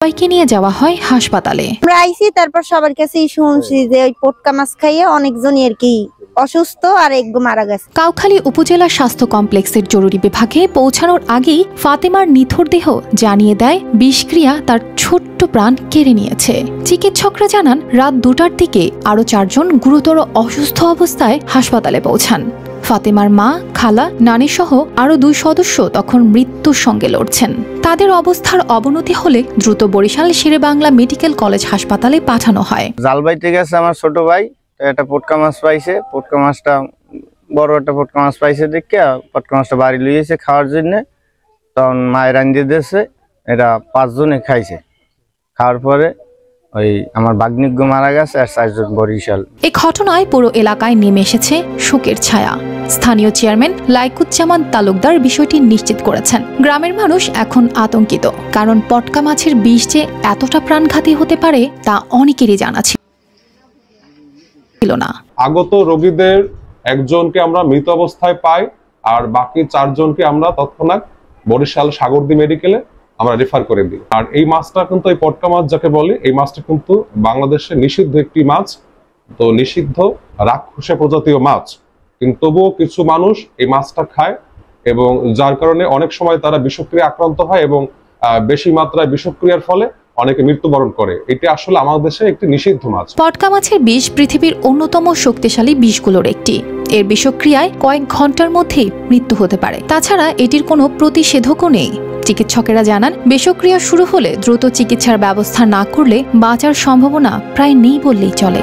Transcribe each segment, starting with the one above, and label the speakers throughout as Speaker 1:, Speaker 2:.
Speaker 1: সবাইকে নিয়ে যাওয়া হয় হাসপাতালে।
Speaker 2: আমরা আইছি, তারপর সবার কাছেই শুনছি যে ওই পটকা মাছ খাইয়ে অনেকজনই আর কি অসুস্থ আর একদম মারা গেছে।
Speaker 1: কাউখালী উপজেলা স্বাস্থ্য কমপ্লেক্সের জরুরি বিভাগে পৌঁছানোর আগেই ফাতেমার নিথর দেহ জানিয়ে দেয় বিষক্রিয়া তার ছোট্ট প্রাণ কেড়ে নিয়েছে। চিকিৎসকরা জানান রাত 2টার দিকে আরও 4 জন গুরুতর অসুস্থ অবস্থায় হাসপাতালে পৌঁছান। ফাতেমার মা, খালা, নানি সহ আরও 2 সদস্য তখন মৃত্যুর সঙ্গে লড়ছেন। তাদের অবস্থার অবনতি হলে দ্রুত বরিশাল শেরেবাংলা মেডিকেল কলেজ হাসপাতালে পাঠানো হয়।
Speaker 3: জাল বাইতে গেছে আমার ছোট ভাই, একটা পটকা মাছ পাইছে। পটকা মাছটা বড় একটা পটকা মাছ পাইছে দেখে পটকা মাছটা বাড়ি লইয়েছে খাওয়ার জন্য। তখন মায়ের রান্ধিয়ে দিয়েছে, এটা 5 জনে খাইছে। খাওয়ার পরে ওই আমার ভাগ্নিজ্ঞ মারা গেছে আর 4 জন বরিশাল।
Speaker 1: এই ঘটনায় পুরো এলাকায় নেমে এসেছে শোকের ছায়া। স্থানীয় চেয়ারম্যান লাইকুজ্জামান তালুকদার বিষয়টি নিশ্চিত করেছেন। গ্রামের মানুষ এখন আতঙ্কিত, কারণ পটকা মাছের বিষ যে এতটা প্রাণঘাতী হতে পারে তা অনেকেরই জানা ছিল না।
Speaker 4: আগত রোগীদের একজনকে আমরা মৃত অবস্থায় পাই, আর বাকি 4 জনকে আমরা তৎক্ষণাৎ বরিশাল সাগরদী মেডিকেলে আমরা রেফার করে দিই। আর এই মাছটা কিন্তু, এই পটকা মাছ যাকে বলে, এই মাছটা কিন্তু বাংলাদেশে নিষিদ্ধ একটি মাছ। তো নিষিদ্ধ রাক্ষসে প্রজাতীয় মাছ, কিন্তু তবুও কিছু মানুষ এই মাছটা খায় এবং যার কারণে অনেক সময় তারা বিষক্রিয়া আক্রান্ত হয় এবং বেশি মাত্রায় বিষক্রিয়ার ফলে অনেকে মৃত্যুবরণ করে। এটি আসলে আমাদের দেশে একটি নিষিদ্ধ মাছ।
Speaker 1: পটকা মাছের বিষ পৃথিবীর অন্যতম শক্তিশালী বিষগুলোর একটি। এর বিষক্রিয়ায় কয়েক ঘন্টার মধ্যেই মৃত্যু হতে পারে। তাছাড়া এটির কোনো প্রতিষেধকও নেই। চিকিৎসকেরা জানান, বিষক্রিয়া শুরু হলে দ্রুত চিকিৎসার ব্যবস্থা না করলে বাঁচার সম্ভাবনা প্রায় নেই বললেই চলে।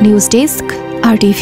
Speaker 1: News desk, RTV।